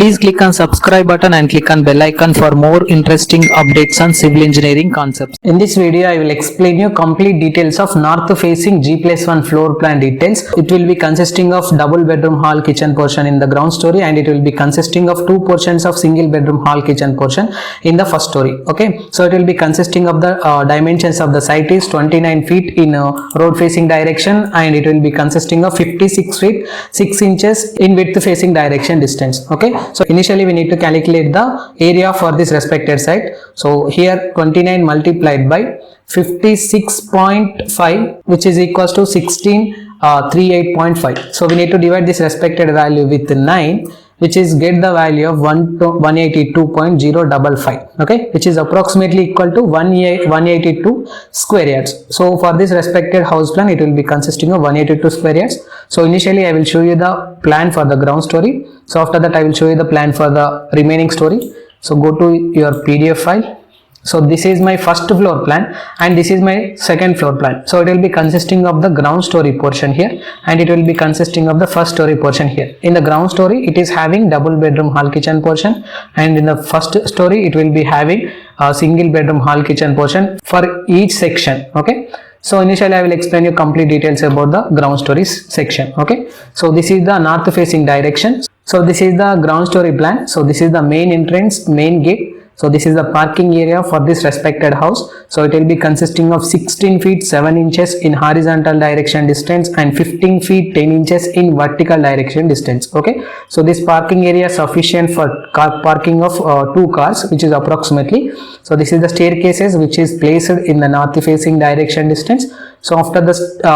Please click on subscribe button and click on bell icon for more interesting updates on civil engineering concepts. In this video, I will explain you complete details of north facing G+1 floor plan details. It will be consisting of double bedroom hall kitchen portion in the ground story, and it will be consisting of two portions of single bedroom hall kitchen portion in the first story. Okay, so it will be consisting of the dimensions of the site is 29 feet in road facing direction, and it will be consisting of 56 feet 6 inches in width facing direction distance. Okay, so initially we need to calculate the area for this respected site. So here 29 multiplied by 56.5, which is equals to 1638.5. So we need to divide this respected value with 9, which is get the value of 182.055. okay, which is approximately equal to 182 square yards. So for this respected house plan, it will be consisting of 182 square yards. So initially I will show you the plan for the ground story. So after that I will show you the plan for the remaining story. So go to your PDF file. So this is my first floor plan and this is my second floor plan. So it will be consisting of the ground story portion here, and it will be consisting of the first story portion here. In the ground story, it is having double bedroom hall kitchen portion, and in the first story it will be having a single bedroom hall kitchen portion for each section. Okay, so initially I will explain you complete details about the ground stories section. Okay, so this is the north facing direction. So this is the ground story plan. So this is the main entrance, main gate. So this is the parking area for this respected house. So it will be consisting of 16 feet 7 inches in horizontal direction distance and 15 feet 10 inches in vertical direction distance. Okay, so this parking area is sufficient for parking of 2 cars, which is approximately. So this is the staircases which is placed in the north facing direction distance. So after the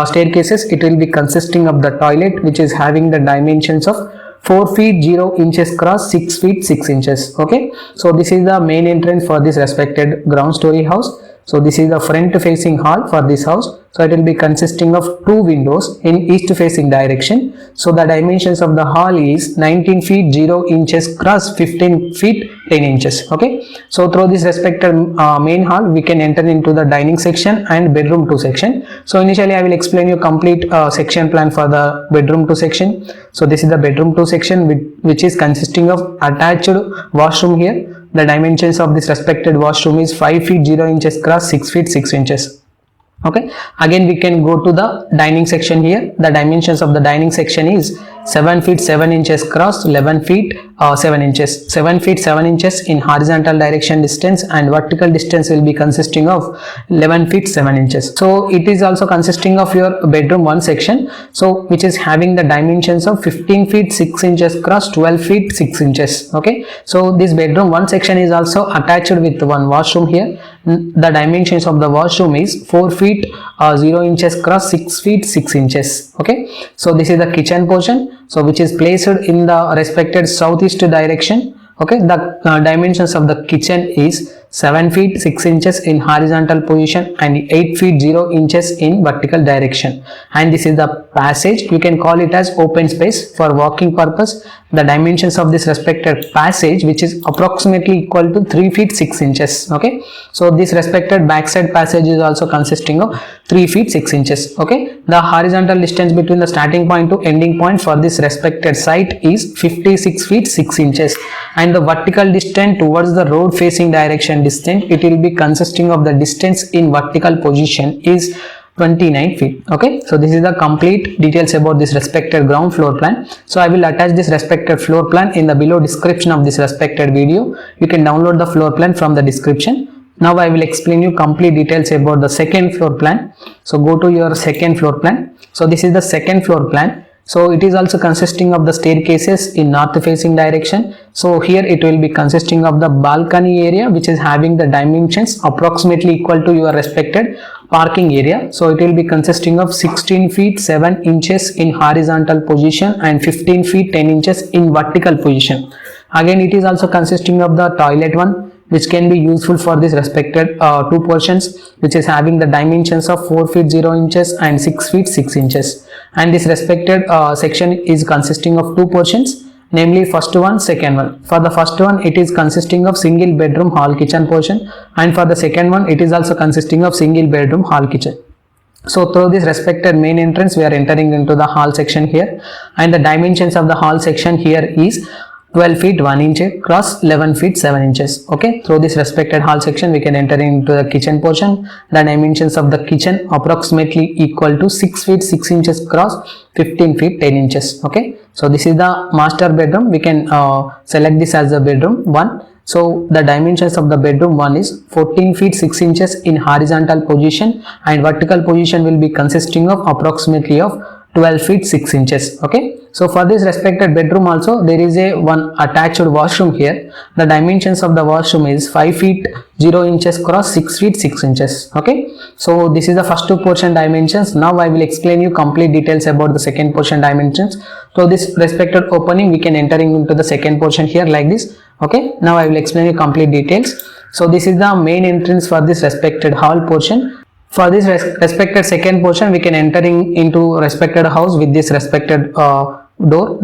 staircases, it will be consisting of the toilet, which is having the dimensions of 4 feet 0 inches cross 6 feet 6 inches. Okay, so this is the main entrance for this respected ground story house. So this is the front facing hall for this house. So it will be consisting of 2 windows in east facing direction. So the dimensions of the hall is 19 feet 0 inches cross 15 feet 10 inches. Okay, so through this respected main hall, we can enter into the dining section and bedroom 2 section. So initially I will explain you complete section plan for the bedroom 2 section. So this is the bedroom 2 section which is consisting of attached washroom here. The dimensions of this respected washroom is 5 feet 0 inches cross 6 feet 6 inches. Okay, again we can go to the dining section here. The dimensions of the dining section is 7 feet 7 inches cross 11 feet 7 inches. 7 feet 7 inches in horizontal direction distance, and vertical distance will be consisting of 11 feet 7 inches. So it is also consisting of your bedroom 1 section, so which is having the dimensions of 15 feet 6 inches cross 12 feet 6 inches. Okay, so this bedroom 1 section is also attached with one washroom here. The dimensions of the washroom is 4 feet 0 inches cross 6 feet 6 inches. Okay, so this is the kitchen portion, so which is placed in the respected southeast direction. Okay, the dimensions of the kitchen is 7 feet 6 inches in horizontal position and 8 feet 0 inches in vertical direction. And this is the passage. You can call it as open space for walking purpose. The dimensions of this respected passage, which is approximately equal to 3 feet 6 inches. Okay, so this respected backside passage is also consisting of 3 feet 6 inches. Okay, the horizontal distance between the starting point to ending point for this respected site is 56 feet 6 inches, and the vertical distance towards the road facing direction distance, it will be consisting of the distance in vertical position is 29 feet. Okay, so this is the complete details about this respected ground floor plan. So I will attach this respected floor plan in the below description of this respected video. You can download the floor plan from the description. Now I will explain you complete details about the second floor plan. So go to your second floor plan. So this is the second floor plan. So it is also consisting of the staircases in north facing direction. So here it will be consisting of the balcony area, which is having the dimensions approximately equal to your respected parking area. So it will be consisting of 16 feet 7 inches in horizontal position and 15 feet 10 inches in vertical position. Again, it is also consisting of the toilet one, which can be useful for this respected 2 portions, which is having the dimensions of 4 feet 0 inches and 6 feet 6 inches. And this respected section is consisting of 2 portions, namely first one, second one. For the first one, it is consisting of single bedroom hall kitchen portion, and for the second one, it is also consisting of single bedroom hall kitchen. So through this respected main entrance, we are entering into the hall section here, and the dimensions of the hall section here is 12 feet 1 inch cross 11 feet 7 inches. Okay, through this respected hall section we can enter into the kitchen portion. The dimensions of the kitchen approximately equal to 6 feet 6 inches cross 15 feet 10 inches. Okay, so this is the master bedroom. We can select this as the bedroom 1. So the dimensions of the bedroom 1 is 14 feet 6 inches in horizontal position, and vertical position will be consisting of approximately of 12 feet 6 inches. Okay, so for this respected bedroom also there is a one attached washroom here. The dimensions of the washroom is 5 feet 0 inches cross 6 feet 6 inches. Okay, so this is the first two portion dimensions. Now I will explain you complete details about the second portion dimensions. So this respected opening we can entering into the second portion here like this. Okay, now I will explain you complete details. So this is the main entrance for this respected hall portion. For this respected second portion we can entering into respected house with this respected door.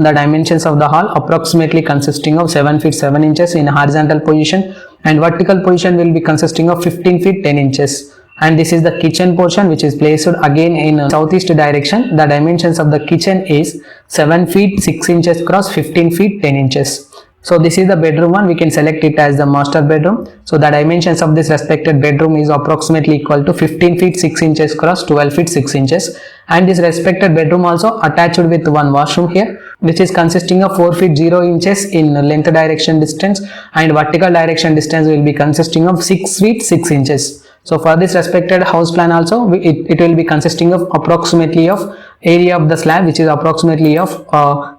The dimensions of the hall approximately consisting of 7 feet 7 inches in horizontal position, and vertical position will be consisting of 15 feet 10 inches. And this is the kitchen portion which is placed again in southeast direction. The dimensions of the kitchen is 7 feet 6 inches cross 15 feet 10 inches. So this is the bedroom 1. We can select it as the master bedroom. So the dimensions of this respected bedroom is approximately equal to 15 feet 6 inches cross 12 feet 6 inches. And this respected bedroom also attached with one washroom here, which is consisting of 4 feet 0 inches in length direction distance, and vertical direction distance will be consisting of 6 feet 6 inches. So for this respected house plan also it will be consisting of approximately of area of the slab, which is approximately of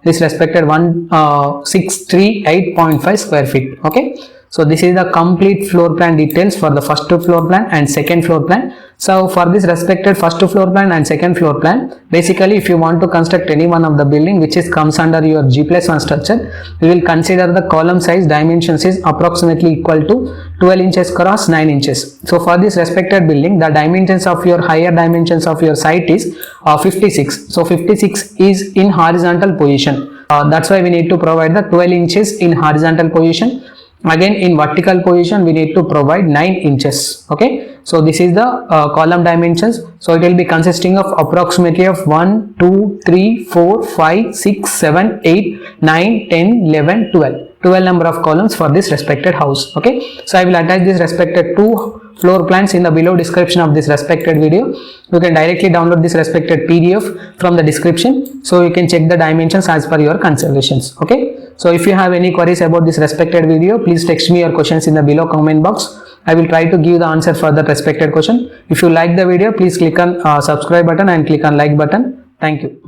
this respected 1638.5 square feet. Okay, so this is the complete floor plan details for the first floor plan and second floor plan. So for this respected first floor plan and second floor plan, basically if you want to construct any one of the building which is comes under your G+1 structure, we will consider the column size dimensions is approximately equal to 12 inches cross 9 inches. So for this respected building, the dimensions of your higher dimensions of your site is 56. So 56 is in horizontal position. That's why we need to provide the 12 inches in horizontal position. Again in vertical position we need to provide 9 inches. Okay, so this is the column dimensions. So it will be consisting of approximately of 1 2 3 4 5 6 7 8 9 10 11 12 number of columns for this respected house. Okay, so I will attach this respected two floor plans in the below description of this respected video. You can directly download this respected PDF from the description, so you can check the dimensions as per your considerations. Okay, so if you have any queries about this respected video, please text me your questions in the below comment box. I will try to give the answer for the respected question. If you like the video, please click on subscribe button and click on like button. Thank you.